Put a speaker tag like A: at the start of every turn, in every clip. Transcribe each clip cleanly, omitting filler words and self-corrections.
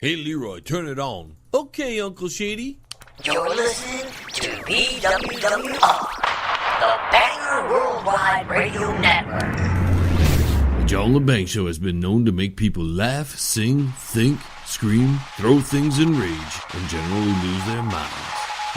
A: Hey, Leroy, turn it on. Okay, Uncle Shady.
B: You're listening to BWWR, the Banger Worldwide Radio Network.
A: The John LeBang Show has been known to make people laugh, sing, think, scream, throw things in rage, and generally lose their minds.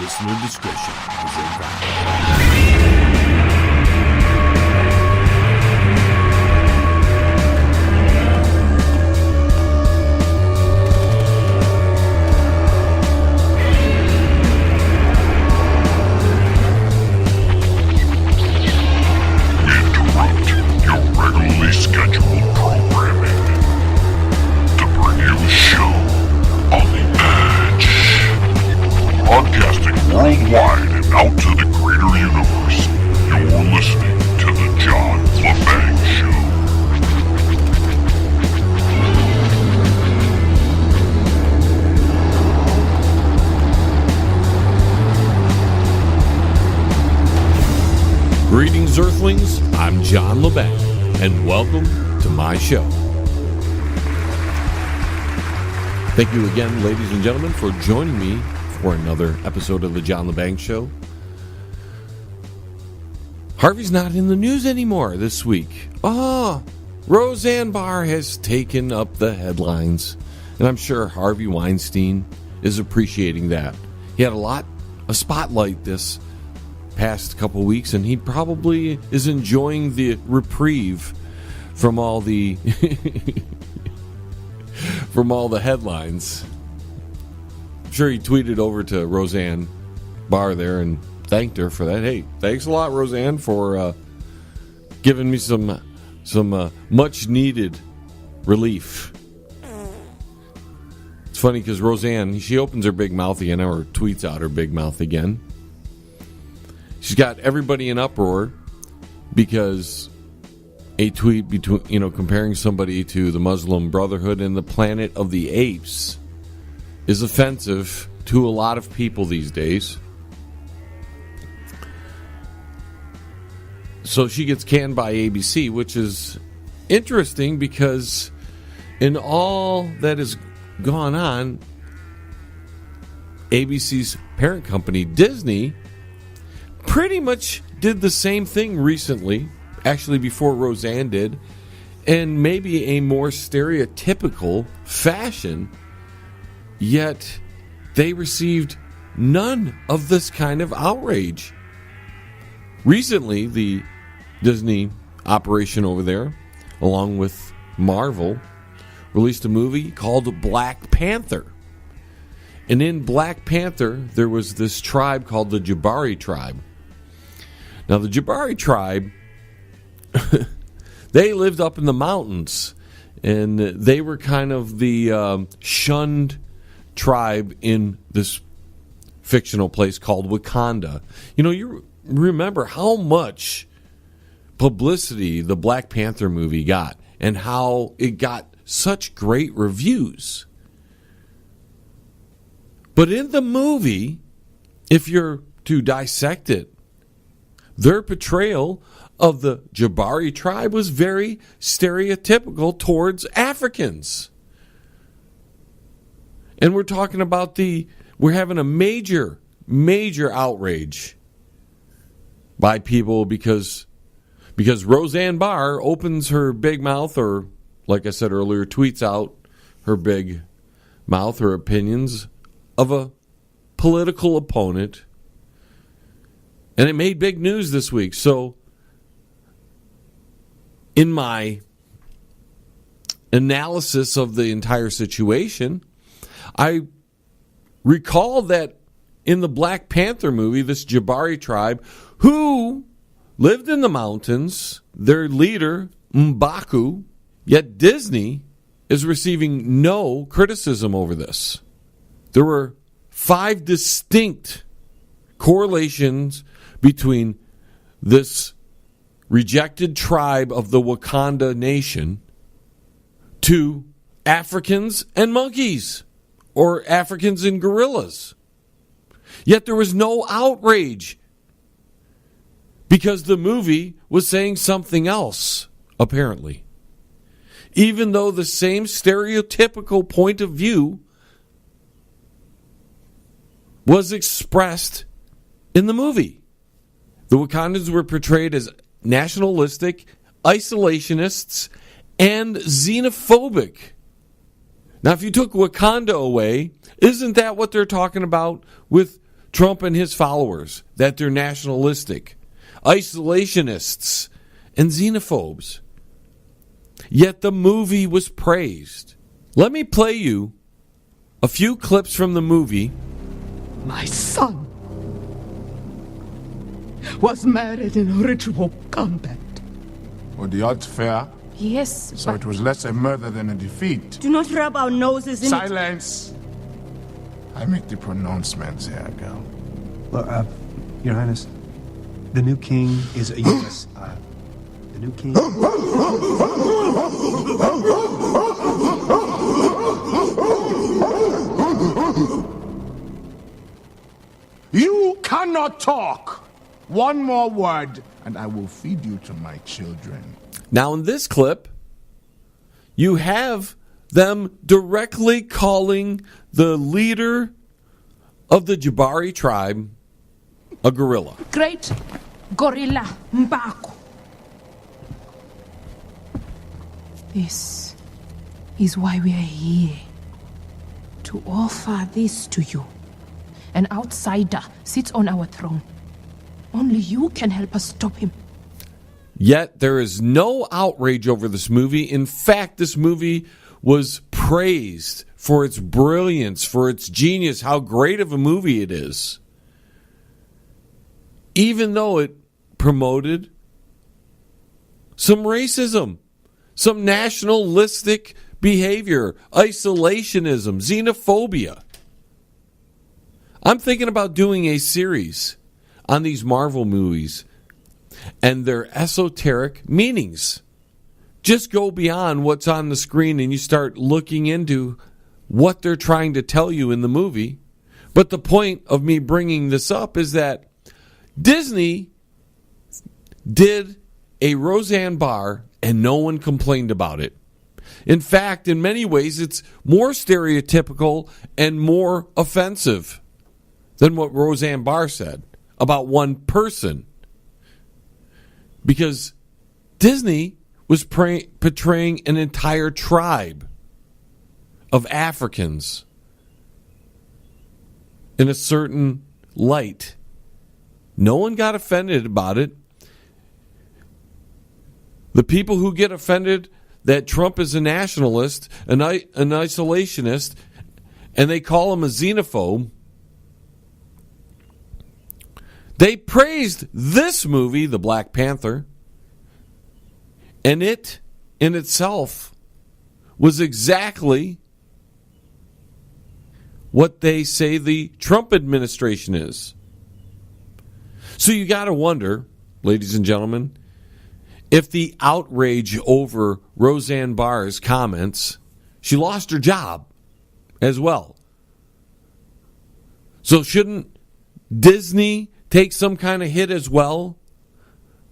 A: Listener discretion is advised.
C: Scheduled programming to bring you a show on the edge, broadcasting worldwide and out to the greater universe. You're listening to the John LeBang Show.
A: Greetings, Earthlings. I'm John LeBang. And welcome to my show. Thank you again, ladies and gentlemen, for joining me for another episode of the John LeBang Show. Harvey's not in the news anymore this week. Roseanne Barr has taken up the headlines. And I'm sure Harvey Weinstein is appreciating that. He had a spotlight this past couple weeks, and he probably is enjoying the reprieve from all the headlines. I'm sure he tweeted over to Roseanne Barr there and thanked her for that. Hey, thanks a lot, Roseanne, for giving me some much needed relief. It's funny because Roseanne, she opens her big mouth again, or tweets out her big mouth again. She's got everybody in uproar because a tweet between, comparing somebody to the Muslim Brotherhood and the Planet of the Apes is offensive to a lot of people these days. So she gets canned by ABC, which is interesting because in all that has gone on, ABC's parent company, Disney, pretty much did the same thing recently, actually before Roseanne did, and maybe a more stereotypical fashion, yet they received none of this kind of outrage. Recently, the Disney operation over there, along with Marvel, released a movie called Black Panther. And in Black Panther, there was this tribe called the Jabari tribe. Now, the Jabari tribe, they lived up in the mountains, and they were kind of the shunned tribe in this fictional place called Wakanda. You remember how much publicity the Black Panther movie got and how it got such great reviews. But in the movie, if you're to dissect it, their portrayal of the Jabari tribe was very stereotypical towards Africans. And we're talking about we're having a major outrage by people because Roseanne Barr opens her big mouth, or like I said earlier, tweets out her big mouth, her opinions of a political opponent. And it made big news this week. So, in my analysis of the entire situation, I recall that in the Black Panther movie, this Jabari tribe, who lived in the mountains, their leader, M'Baku, yet Disney is receiving no criticism over this. There were 5 distinct correlations between this rejected tribe of the Wakanda nation to Africans and monkeys, or Africans and gorillas. Yet there was no outrage because the movie was saying something else, apparently. Even though the same stereotypical point of view was expressed in the movie. The Wakandans were portrayed as nationalistic, isolationists, and xenophobic. Now, if you took Wakanda away, isn't that what they're talking about with Trump and his followers? That they're nationalistic, isolationists, and xenophobes. Yet the movie was praised. Let me play you a few clips from the movie.
D: My son was murdered in ritual combat.
E: Were the odds fair?
F: Yes,
E: So it was less a murder than a defeat.
G: Do not rub our noses in
E: Silence! I make the pronouncements here, girl.
H: Well, Your Highness, the new king is a U.S. The new king.
E: You cannot talk! One more word, and I will feed you to my children.
A: Now, in this clip, you have them directly calling the leader of the Jabari tribe a gorilla.
F: great gorilla Mbaku. This is why we are here. To offer this to you. An outsider sits on our throne. Only you can help us stop him.
A: Yet there is no outrage over this movie. In fact, this movie was praised for its brilliance, for its genius, how great of a movie it is. Even though it promoted some racism, some nationalistic behavior, isolationism, xenophobia. I'm thinking about doing a series on these Marvel movies and their esoteric meanings. Just go beyond what's on the screen and you start looking into what they're trying to tell you in the movie. But the point of me bringing this up is that Disney did a Roseanne Barr and no one complained about it. In fact, in many ways, it's more stereotypical and more offensive than what Roseanne Barr said about one person. Because Disney was portraying an entire tribe of Africans in a certain light. No one got offended about it. The people who get offended that Trump is a nationalist, an isolationist, and they call him a xenophobe, they praised this movie, The Black Panther, and it in itself was exactly what they say the Trump administration is. So you got to wonder, ladies and gentlemen, if the outrage over Roseanne Barr's comments, she lost her job as well. So shouldn't Disney take some kind of hit as well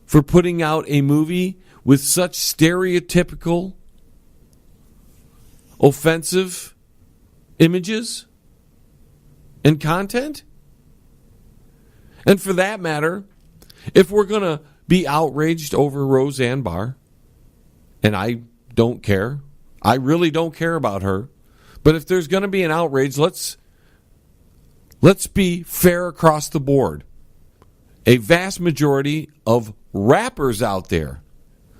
A: for putting out a movie with such stereotypical, offensive images and content? And for that matter, if we're going to be outraged over Roseanne Barr, and I don't care, I really don't care about her, but if there's going to be an outrage, let's be fair across the board. A vast majority of rappers out there,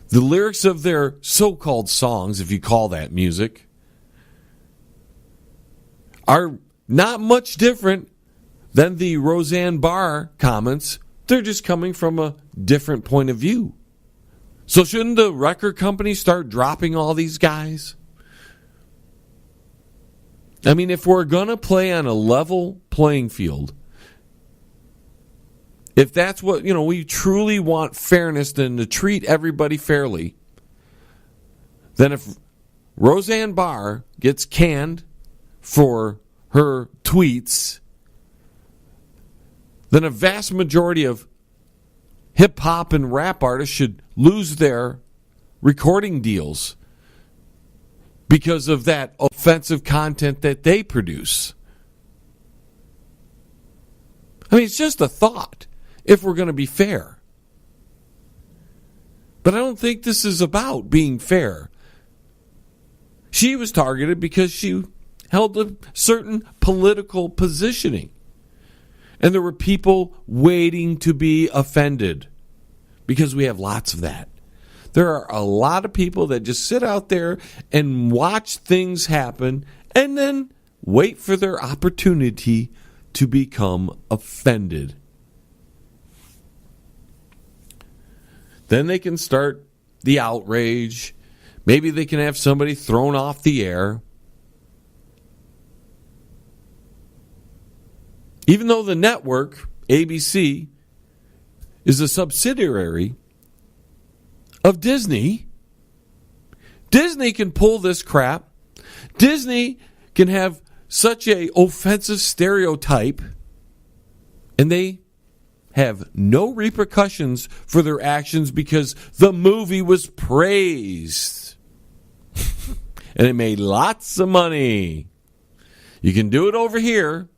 A: the lyrics of their so-called songs, if you call that music, are not much different than the Roseanne Barr comments. They're just coming from a different point of view. So shouldn't the record company start dropping all these guys? I mean, if we're going to play on a level playing field, if that's what, we truly want fairness and to treat everybody fairly, then if Roseanne Barr gets canned for her tweets, then a vast majority of hip-hop and rap artists should lose their recording deals because of that offensive content that they produce. I mean, it's just a thought, if we're going to be fair. But I don't think this is about being fair. She was targeted because she held a certain political positioning. And there were people waiting to be offended, because we have lots of that. There are a lot of people that just sit out there and watch things happen and then wait for their opportunity to become offended. Then they can start the outrage. Maybe they can have somebody thrown off the air. Even though the network, ABC, is a subsidiary of Disney, Disney can pull this crap. Disney can have such a offensive stereotype, and they have no repercussions for their actions because the movie was praised. And it made lots of money. You can do it over here,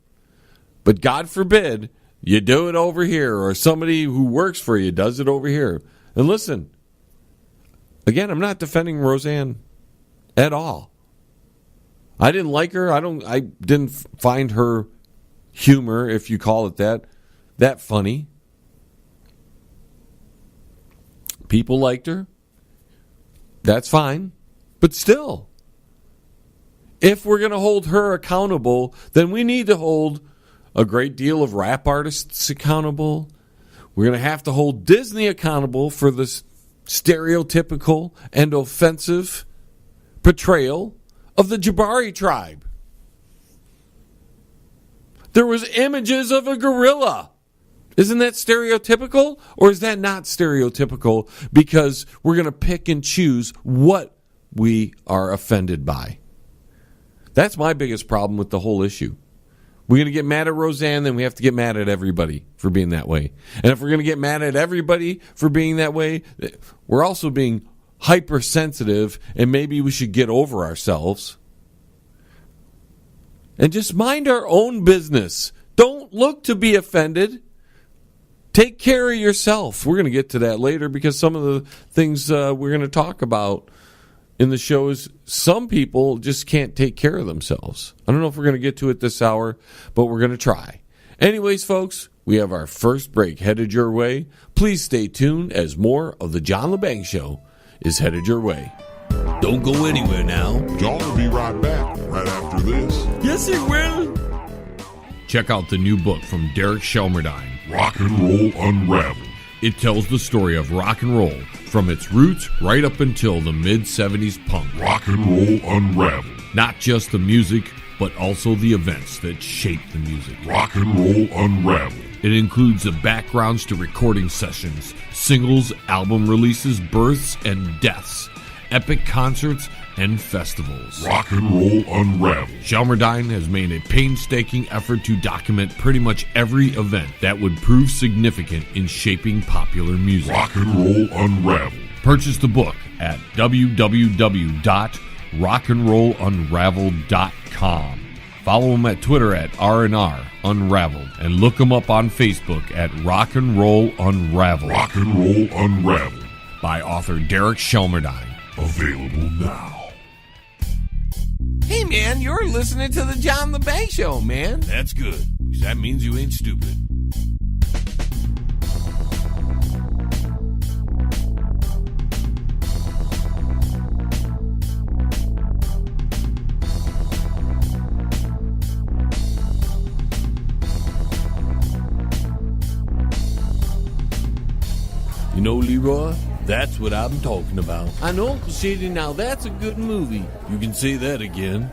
A: but God forbid you do it over here, or somebody who works for you does it over here. And listen, again, I'm not defending Roseanne at all. I didn't like her. I didn't find her humor, if you call it that funny. People liked her. That's fine. But still, if we're going to hold her accountable, then we need to hold a great deal of rap artists accountable. We're going to have to hold Disney accountable for this stereotypical and offensive portrayal of the Jabari tribe. There was images of a gorilla. Isn't that stereotypical? Or is that not stereotypical because we're going to pick and choose what we are offended by? That's my biggest problem with the whole issue. We're going to get mad at Roseanne, then we have to get mad at everybody for being that way. And if we're going to get mad at everybody for being that way, we're also being hypersensitive, and maybe we should get over ourselves and just mind our own business. Don't look to be offended. Take care of yourself. We're going to get to that later, because some of the things we're going to talk about in the show is some people just can't take care of themselves. I don't know if we're going to get to it this hour, but we're going to try. Anyways, folks, we have our first break headed your way. Please stay tuned as more of the John LeBang Show is headed your way. Don't go anywhere now.
C: John will be right back right after this.
A: Yes, it will. Check out the new book from Derek Shelmerdine,
C: Rock and Roll Unraveled.
A: It tells the story of rock and roll from its roots right up until the mid-'70s punk.
C: Rock and Roll Unraveled.
A: Not just the music, but also the events that shaped the music.
C: Rock and Roll Unraveled.
A: It includes the backgrounds to recording sessions, singles, album releases, births and deaths, epic concerts, and festivals.
C: Rock and Roll Unraveled.
A: Shelmerdine has made a painstaking effort to document pretty much every event that would prove significant in shaping popular music.
C: Rock and Roll Unraveled.
A: Purchase the book at www.rockandrollunraveled.com. Follow him at Twitter at R&R Unraveled, and look him up on Facebook at Rock and Roll Unraveled.
C: Rock and Roll Unraveled.
A: By author Derek Shelmerdine.
C: Available now.
A: Hey, man, you're listening to the John LeBang Show, man. That's good, because that means you ain't stupid. You know, Leroy, that's what I'm talking about. I know, Uncle Shady, now that's a good movie. You can say that again.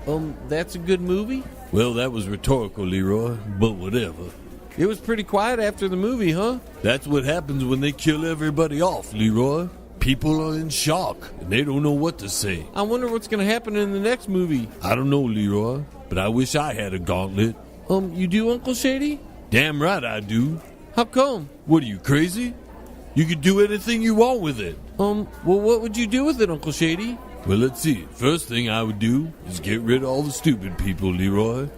A: That's a good movie? Well, that was rhetorical, Leroy, but whatever. It was pretty quiet after the movie, huh? That's what happens when they kill everybody off, Leroy. People are in shock, and they don't know what to say. I wonder what's going to happen in the next movie. I don't know, Leroy, but I wish I had a gauntlet. You do, Uncle Shady? Damn right I do. How come? What, are you crazy? You could do anything you want with it. Well, what would you do with it, Uncle Shady? Well, let's see. First thing I would do is get rid of all the stupid people, Leroy.